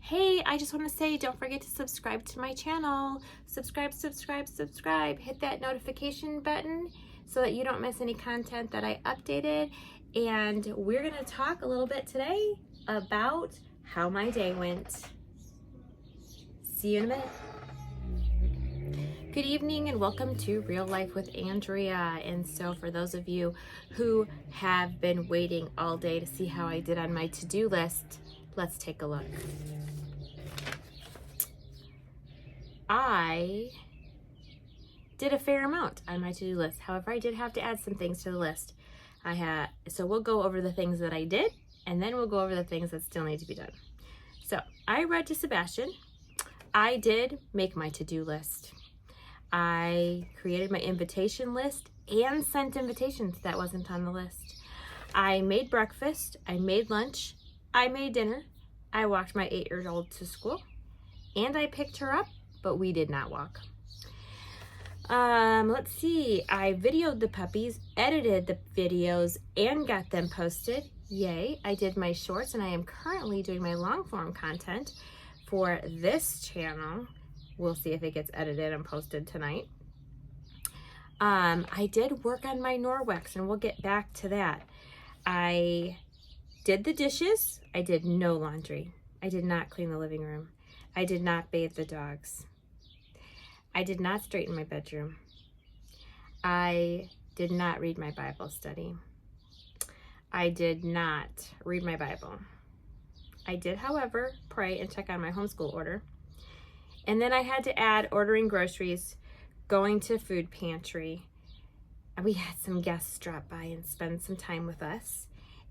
Hey, I just want to say, don't forget to subscribe to my channel. Subscribe. Hit that notification button so that you don't miss any content that I updated. And we're going to talk a little bit today about how my day went. See you in a minute. Good evening and welcome to Real Life with Andrea. And so for those of you who have been waiting all day to see how I did on my to-do list, let's take a look. I did a fair amount on my to-do list. However, I did have to add some things to the list. So we'll go over the things that I did, and then we'll go over the things that still need to be done. So I read to Sebastian. I did make my to-do list. I created my invitation list and sent invitations that wasn't on the list. I made breakfast. I made lunch. I made dinner. I walked my 8-year-old to school, and I picked her up, but we did not walk. Let's see. I videoed the puppies, edited the videos, and got them posted. Yay. I did my shorts, and I am currently doing my long form content for this channel. We'll see if it gets edited and posted tonight. I did work on my Norwex, and we'll get back to that. I did the dishes. I did no laundry. I did not clean the living room. I did not bathe the dogs. I did not straighten my bedroom. I did not read my Bible study. I did not read my Bible. I did, however, pray and check on my homeschool order. And then I had to add ordering groceries, going to food pantry. We had some guests drop by and spend some time with us.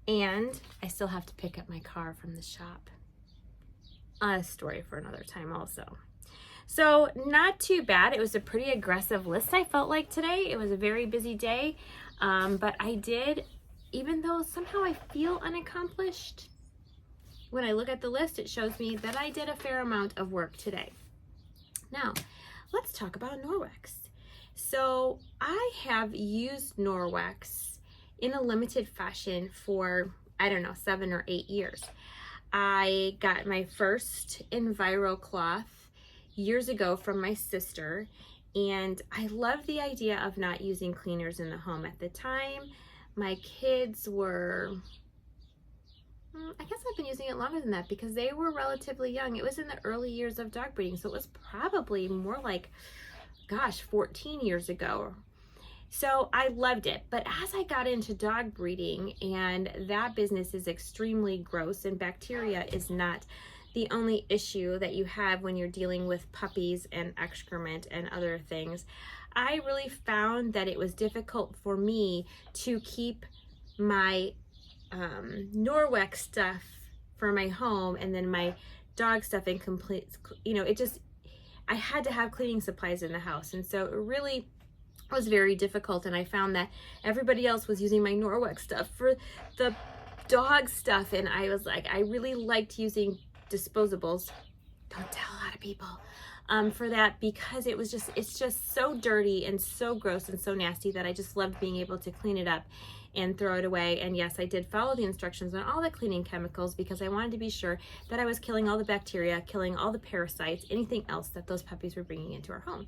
And I still have to pick up my car from the shop. A story for another time also. So not too bad. It was a pretty aggressive list, I felt like, today. It was a very busy day. But I did, even though somehow I feel unaccomplished, when I look at the list, it shows me that I did a fair amount of work today. Now, let's talk about Norwex. So I have used Norwex in a limited fashion for, 7 or 8 years. I got my first Enviro cloth years ago from my sister, and I love the idea of not using cleaners in the home. At the time, my kids were, I guess I've been using it longer than that because they were relatively young. It was in the early years of dog breeding, so it was probably more like, 14 years ago. So I loved it. But as I got into dog breeding, and that business is extremely gross, and bacteria is not the only issue that you have when you're dealing with puppies and excrement and other things, I really found that it was difficult for me to keep my Norwex stuff for my home and then my dog stuff in complete, I had to have cleaning supplies in the house. And so it really was very difficult, and I found that everybody else was using my Norwex stuff for the dog stuff, and I was like, I really liked using disposables, don't tell a lot of people, for that, because it's just so dirty and so gross and so nasty that I just loved being able to clean it up and throw it away. And yes, I did follow the instructions on all the cleaning chemicals because I wanted to be sure that I was killing all the bacteria, killing all the parasites, anything else that those puppies were bringing into our home.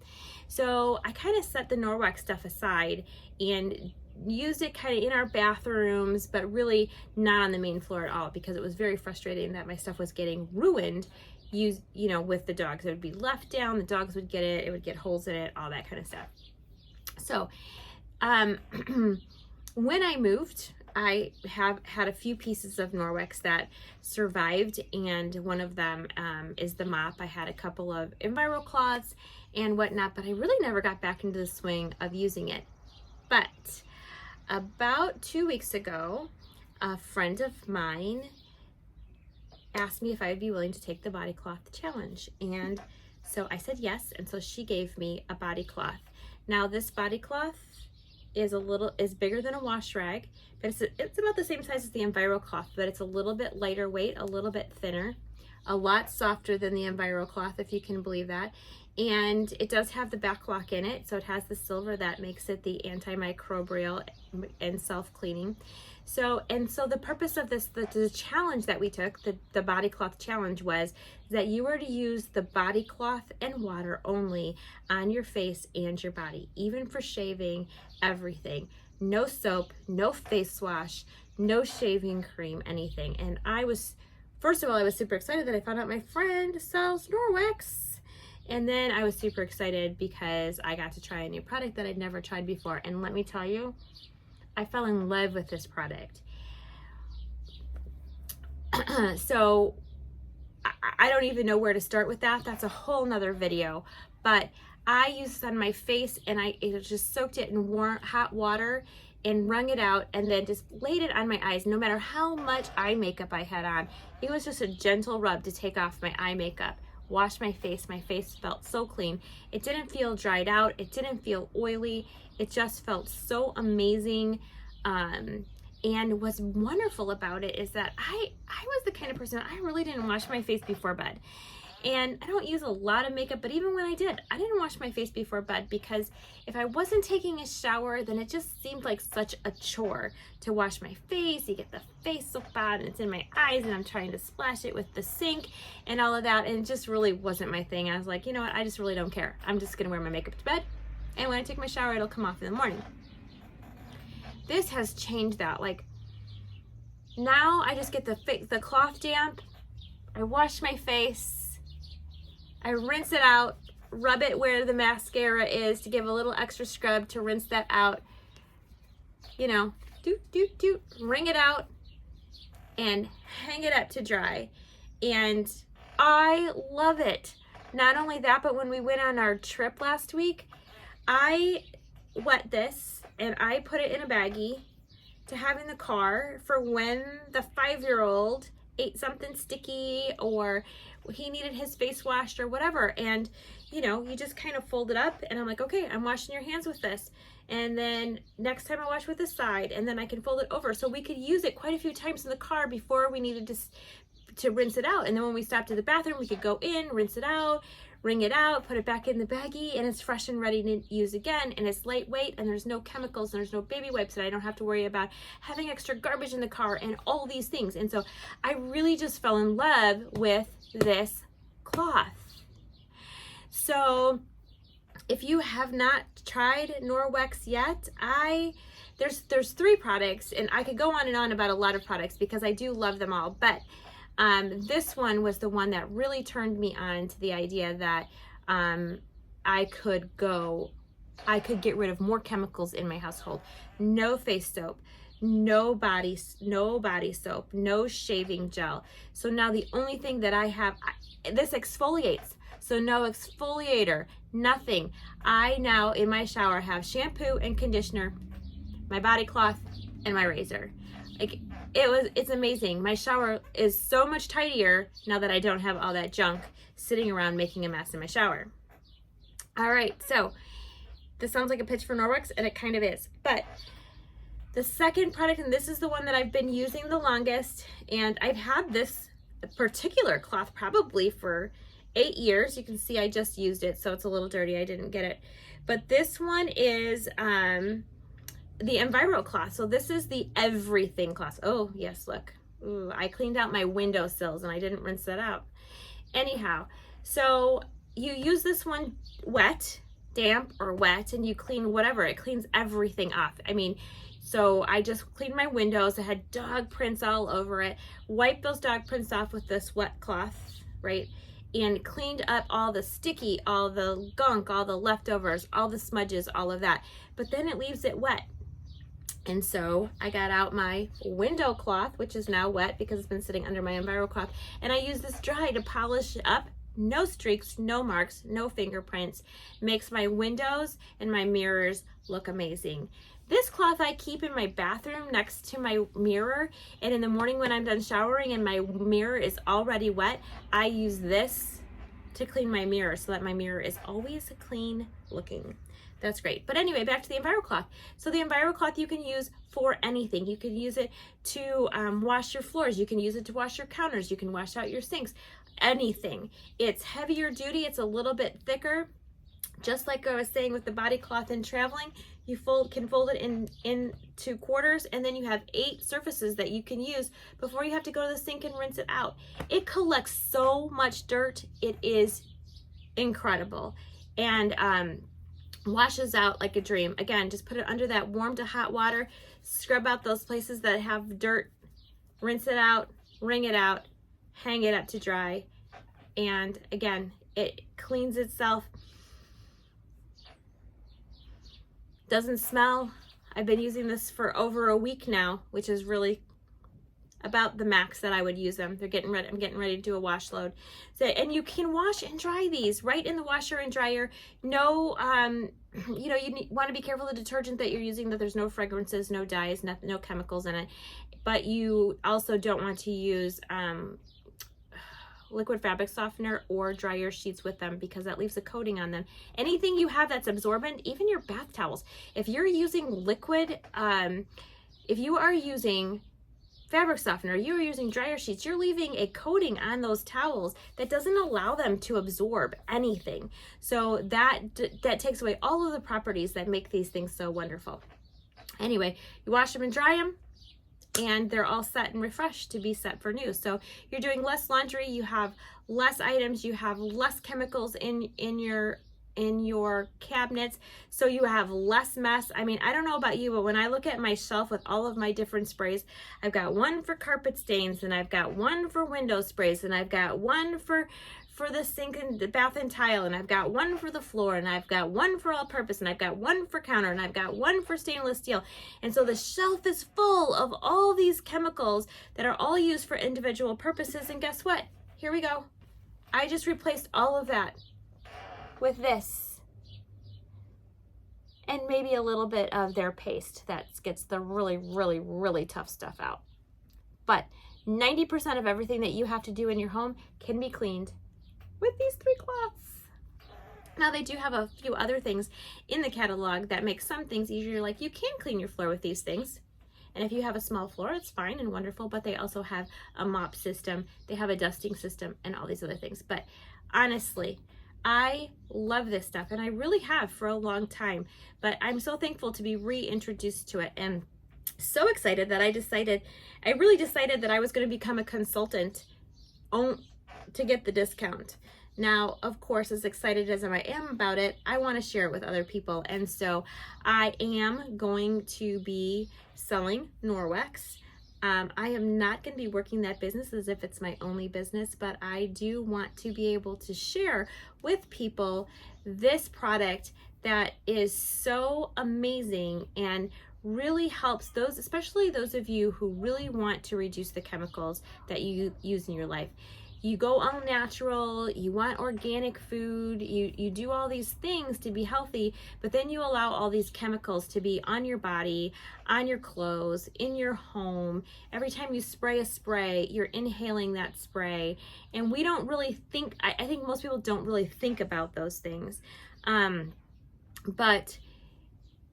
So I kind of set the Norwex stuff aside and used it kind of in our bathrooms, but really not on the main floor at all, because it was very frustrating that my stuff was getting ruined with the dogs. It would be left down, the dogs would get it, it would get holes in it, all that kind of stuff. So when I moved, I have had a few pieces of Norwex that survived, and one of them is the mop. I had a couple of Enviro cloths and whatnot, but I really never got back into the swing of using it. But about 2 weeks ago, a friend of mine asked me if I would be willing to take the body cloth challenge. And so I said yes, and so she gave me a body cloth. Now this body cloth is bigger than a wash rag, but it's about the same size as the Enviro cloth, but it's a little bit lighter weight, a little bit thinner, a lot softer than the Enviro cloth, if you can believe that. And it does have the back lock in it, so it has the silver that makes it the antimicrobial and self-cleaning. So the purpose of this, the challenge that we took, the body cloth challenge, was that you were to use the body cloth and water only on your face and your body, even for shaving, everything. No soap, no face wash, no shaving cream, anything. And first of all, I was super excited that I found out my friend sells Norwex. And then I was super excited because I got to try a new product that I'd never tried before. And let me tell you, I fell in love with this product. So I don't even know where to start with that. That's a whole nother video. But I used it on my face, and it just soaked it in warm, hot water and wrung it out, and then just laid it on my eyes. No matter how much eye makeup I had on, it was just a gentle rub to take off my eye makeup. Washed my face. My face felt so clean. It didn't feel dried out. It didn't feel oily. It just felt so amazing. And what's wonderful about it is that I was the kind of person, I really didn't wash my face before bed. And I don't use a lot of makeup, but even when I did, I didn't wash my face before bed, because if I wasn't taking a shower, then it just seemed like such a chore to wash my face. You get the face soap out and it's in my eyes, and I'm trying to splash it with the sink and all of that. And it just really wasn't my thing. I was like, you know what? I just really don't care. I'm just gonna wear my makeup to bed, and when I take my shower, it'll come off in the morning. This has changed that. Like, now I just get the cloth damp, I wash my face, I rinse it out, rub it where the mascara is to give a little extra scrub to rinse that out. You know, wring it out and hang it up to dry. And I love it. Not only that, but when we went on our trip last week, I wet this and I put it in a baggie to have in the car for when the 5-year-old ate something sticky or he needed his face washed or whatever. And you know, you just kind of fold it up, and I'm like, okay, I'm washing your hands with this, and then next time I wash with this side, and then I can fold it over. So we could use it quite a few times in the car before we needed to rinse it out. And then when we stopped at the bathroom, we could go in, rinse it out, wring it out, put it back in the baggie, and it's fresh and ready to use again. And it's lightweight, and there's no chemicals, and there's no baby wipes, and I don't have to worry about having extra garbage in the car and all these things. And so I really just fell in love with this cloth. So if you have not tried Norwex yet, there's 3 products, and I could go on and on about a lot of products because I do love them all, but this one was the one that really turned me on to the idea that I could get rid of more chemicals in my household. No face soap, no body soap, no shaving gel. So now the only thing that I have, this exfoliates. So no exfoliator, nothing. I now in my shower have shampoo and conditioner, my body cloth, and my razor. Like, it's amazing. My shower is so much tidier now that I don't have all that junk sitting around making a mess in my shower. All right, so this sounds like a pitch for Norwex, and it kind of is. But the second product, and this is the one that I've been using the longest, and I've had this particular cloth probably for 8 years. You can see I just used it, so it's a little dirty. I didn't get it. But this one is the Enviro cloth. So this is the everything cloth. Oh, yes, look. Ooh, I cleaned out my windowsills and I didn't rinse that out. Anyhow, so you use this one wet, damp or wet, and you clean whatever. It cleans everything off. I mean, so I just cleaned my windows. I had dog prints all over it. Wiped those dog prints off with this wet cloth, right? And cleaned up all the sticky, all the gunk, all the leftovers, all the smudges, all of that. But then it leaves it wet. And so I got out my window cloth, which is now wet because it's been sitting under my Enviro cloth, and I use this dry to polish up. No streaks, no marks, no fingerprints. Makes my windows and my mirrors look amazing. This cloth I keep in my bathroom next to my mirror, and in the morning when I'm done showering and my mirror is already wet, I use this to clean my mirror so that my mirror is always clean looking. That's great. But anyway, back to the Enviro cloth. So the Enviro cloth you can use for anything. You can use it to wash your floors. You can use it to wash your counters. You can wash out your sinks. Anything. It's heavier duty. It's a little bit thicker. Just like I was saying with the body cloth and traveling, you can fold it into quarters, and then you have 8 surfaces that you can use before you have to go to the sink and rinse it out. It collects so much dirt. It is incredible, and washes out like a dream. Again, just put it under that warm to hot water, scrub out those places that have dirt, rinse it out, wring it out, hang it up to dry, and again, it cleans itself. Doesn't smell. I've been using this for over a week now, which is really about the max that I would use them. They're getting ready. I'm getting ready to do a wash load. So, and you can wash and dry these right in the washer and dryer. No, you know, want to be careful of the detergent that you're using, that there's no fragrances, no dyes, no chemicals in it. But you also don't want to use liquid fabric softener or dryer sheets with them, because that leaves a coating on them. Anything you have that's absorbent, even your bath towels, if you're using liquid, if you are using fabric softener, you're using dryer sheets, you're leaving a coating on those towels that doesn't allow them to absorb anything. So that takes away all of the properties that make these things so wonderful. Anyway, you wash them and dry them, and they're all set and refreshed to be set for new. So you're doing less laundry, you have less items, you have less chemicals in your cabinets, so you have less mess. I mean, I don't know about you, but when I look at my shelf with all of my different sprays, I've got one for carpet stains, and I've got one for window sprays, and I've got one for the sink and the bath and tile, and I've got one for the floor, and I've got one for all purpose, and I've got one for counter, and I've got one for stainless steel. And so the shelf is full of all these chemicals that are all used for individual purposes. And guess what? Here we go. I just replaced all of that with this, and maybe a little bit of their paste that gets the really, really, really tough stuff out. But 90% of everything that you have to do in your home can be cleaned with these 3 cloths. Now, they do have a few other things in the catalog that make some things easier, like you can clean your floor with these things. And if you have a small floor, it's fine and wonderful, but they also have a mop system, they have a dusting system, and all these other things. But honestly, I love this stuff, and I really have for a long time, but I'm so thankful to be reintroduced to it, and so excited that I really decided that I was going to become a consultant to get the discount. Now, of course, as excited as I am about it, I want to share it with other people, and so I am going to be selling Norwex. I am not going to be working that business as if it's my only business, but I do want to be able to share with people this product that is so amazing and really helps those, especially those of you who really want to reduce the chemicals that you use in your life. You go all natural, you want organic food, you do all these things to be healthy, but then you allow all these chemicals to be on your body, on your clothes, in your home. Every time you spray a spray, you're inhaling that spray. And we don't really think, I think most people don't really think about those things. But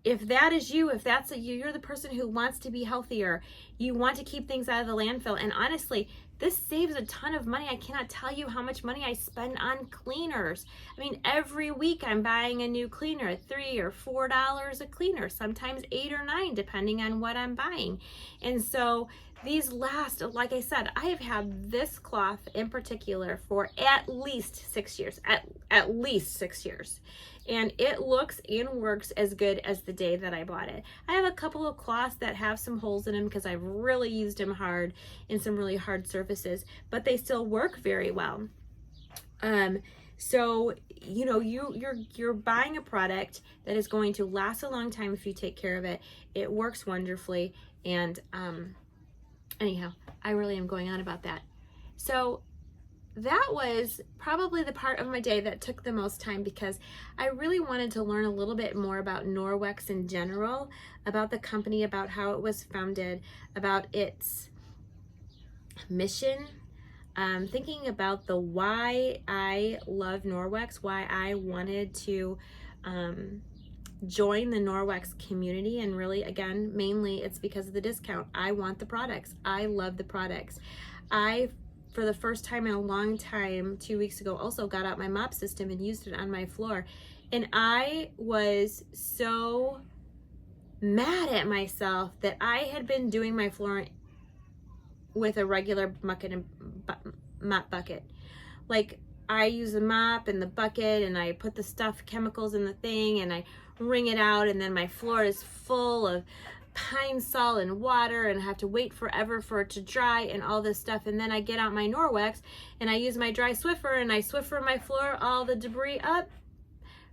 if that is you, if that's you're the person who wants to be healthier, you want to keep things out of the landfill, and honestly, this saves a ton of money. I cannot tell you how much money I spend on cleaners. I mean, every week I'm buying a new cleaner, $3 or $4 a cleaner, sometimes $8 or $9, depending on what I'm buying. And so these last, like I said, I have had this cloth in particular for at least 6 years, at least 6 years. And it looks and works as good as the day that I bought it. I have a couple of cloths that have some holes in them because I've really used them hard in some really hard surfaces, but they still work very well. So, you know, you're buying a product that is going to last a long time if you take care of it. It works wonderfully, and anyhow, I really am going on about that. So that was probably the part of my day that took the most time, because I really wanted to learn a little bit more about Norwex in general, about the company, about how it was founded, about its mission, thinking about the why I love Norwex, why I wanted to join the Norwex community. And really, again, mainly it's because of the discount. I want the products. I love the products. For the first time in a long time, 2 weeks ago, also got out my mop system and used it on my floor. And I was so mad at myself that I had been doing my floor with a regular mop bucket. Like, I use a mop and the bucket, and I put the stuff, chemicals in the thing, and I wring it out, and then my floor is full of pine sol and water, and I have to wait forever for it to dry and all this stuff. And then I get out my Norwex and I use my dry Swiffer, and I Swiffer my floor, all the debris up,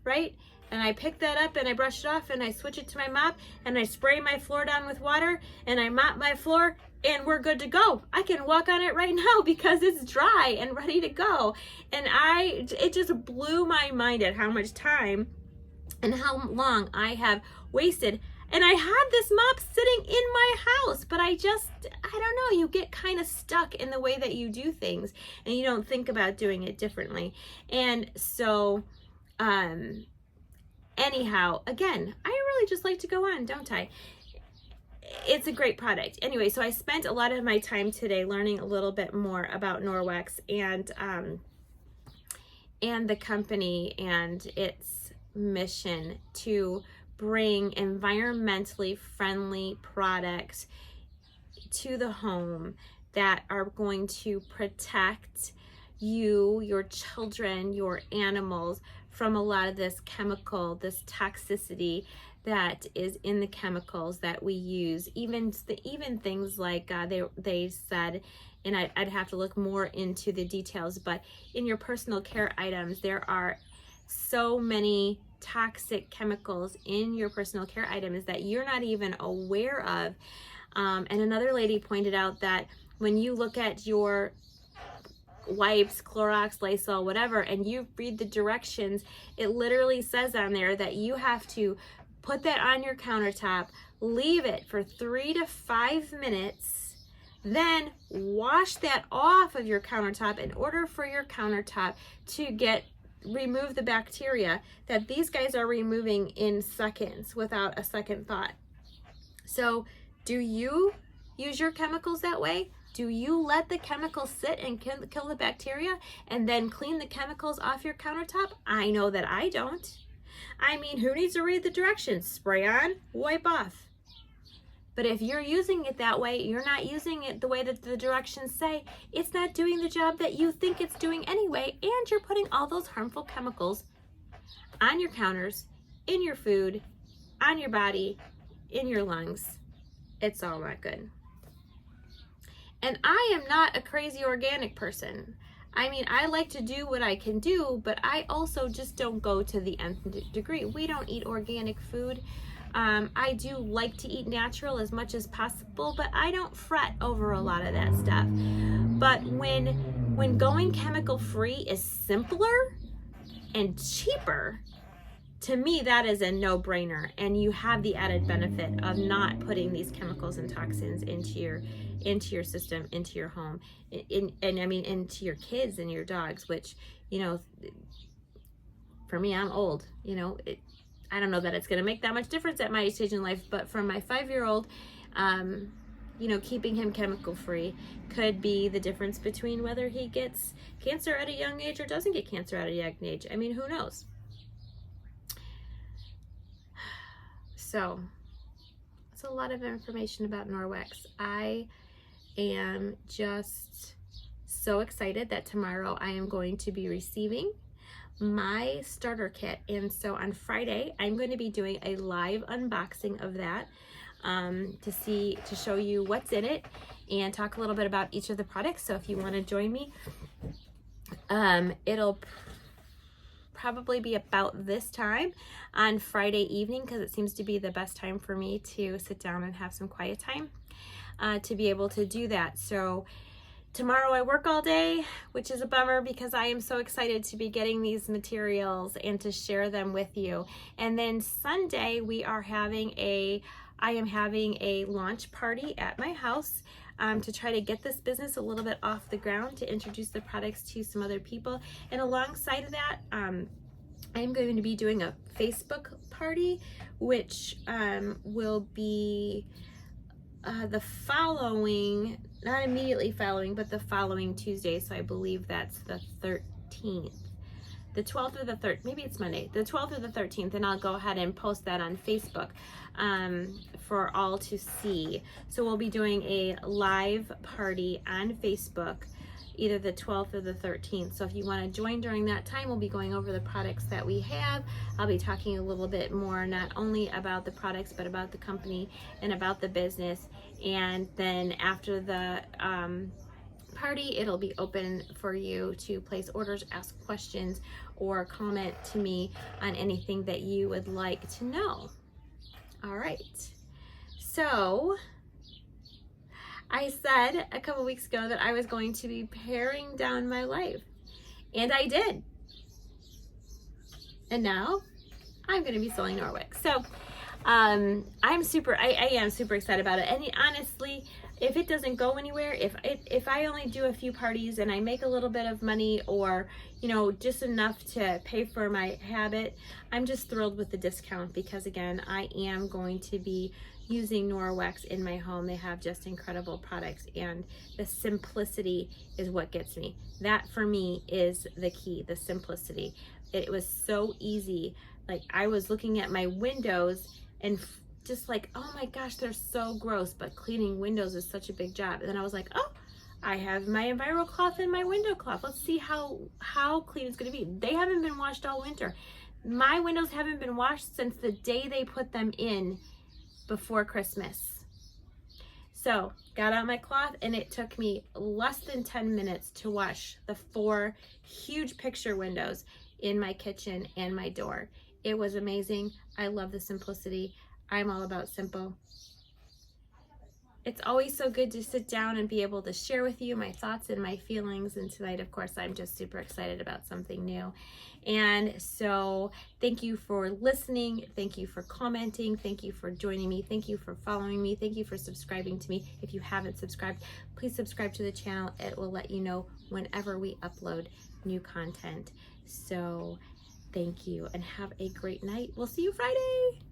right? And I pick that up and I brush it off, and I switch it to my mop, and I spray my floor down with water, and I mop my floor, and we're good to go. I can walk on it right now because it's dry and ready to go. And it just blew my mind at how much time and how long I have wasted. And I had this mop sitting in my house, but I don't know, you get kind of stuck in the way that you do things, and you don't think about doing it differently. And so, anyhow, again, I really just like to go on, don't I? It's a great product. Anyway, so I spent a lot of my time today learning a little bit more about Norwex and the company and its mission to bring environmentally friendly products to the home that are going to protect you, your children, your animals from a lot of this chemical, this toxicity that is in the chemicals that we use. Even things like they said, and I'd have to look more into the details, but in your personal care items, there are so many toxic chemicals in your personal care items that you're not even aware of. And another lady pointed out that when you look at your wipes, Clorox, Lysol, whatever, and you read the directions, it literally says on there that you have to put that on your countertop, leave it for 3 to 5 minutes, then wash that off of your countertop in order for your countertop to remove the bacteria that these guys are removing in seconds without a second thought. So, do you use your chemicals that way? Do you let the chemicals sit and kill the bacteria and then clean the chemicals off your countertop? I know that I don't. I mean, who needs to read the directions? Spray on, wipe off. But if you're using it that way, you're not using it the way that the directions say, it's not doing the job that you think it's doing anyway, and you're putting all those harmful chemicals on your counters, in your food, on your body, in your lungs. It's all not good. And I am not a crazy organic person. I mean, I like to do what I can do, but I also just don't go to the nth degree. We don't eat organic food. I do like to eat natural as much as possible, but I don't fret over a lot of that stuff. But when going chemical free is simpler and cheaper, to me, that is a no-brainer, and you have the added benefit of not putting these chemicals and toxins into your system, into your home, into your kids and your dogs, which, for me, I'm old, I don't know that it's going to make that much difference at my stage in life, but for my 5-year-old, keeping him chemical free could be the difference between whether he gets cancer at a young age or doesn't get cancer at a young age. I mean, who knows? So, it's a lot of information about Norwex. I am just so excited that tomorrow I am going to be receiving my starter kit. And so on Friday, I'm going to be doing a live unboxing of that to show you what's in it and talk a little bit about each of the products. So if you want to join me, it'll probably be about this time on Friday evening, because it seems to be the best time for me to sit down and have some quiet time to be able to do that. So tomorrow I work all day, which is a bummer because I am so excited to be getting these materials and to share them with you. And then Sunday I am having a launch party at my house to try to get this business a little bit off the ground, to introduce the products to some other people. And alongside of that, I'm going to be doing a Facebook party, which will be the following, not immediately following, but the following Tuesday. So I believe that's the 13th. the 12th or the 3rd, maybe it's Monday, the 12th or the 13th, and I'll go ahead and post that on Facebook for all to see. So we'll be doing a live party on Facebook, either the 12th or the 13th. So if you want to join during that time, we'll be going over the products that we have. I'll be talking a little bit more, not only about the products, but about the company and about the business. And then after the party, it'll be open for you to place orders, ask questions, or comment to me on anything that you would like to know. All right. So I said a couple weeks ago that I was going to be paring down my life, and I did. And now I'm going to be selling Norwex. So I am super excited about it. And honestly, if it doesn't go anywhere, if I only do a few parties and I make a little bit of money, or just enough to pay for my habit, I'm just thrilled with the discount, because again, I am going to be using Norwex in my home. They have just incredible products, and the simplicity is what gets me. That for me is the key, the simplicity. It was so easy. Like, I was looking at my windows and just like, oh my gosh, they're so gross, but cleaning windows is such a big job. And then I was like, oh, I have my Enviro cloth and my window cloth. Let's see how clean it's gonna be. They haven't been washed all winter. My windows haven't been washed since the day they put them in before Christmas. So got out my cloth, and it took me less than 10 minutes to wash the 4 huge picture windows in my kitchen and my door. It was amazing. I love the simplicity. I'm all about simple. It's always so good to sit down and be able to share with you my thoughts and my feelings. And tonight, of course, I'm just super excited about something new. And so thank you for listening. Thank you for commenting. Thank you for joining me. Thank you for following me. Thank you for subscribing to me. If you haven't subscribed, please subscribe to the channel. It will let you know whenever we upload new content. So thank you, and have a great night. We'll see you Friday.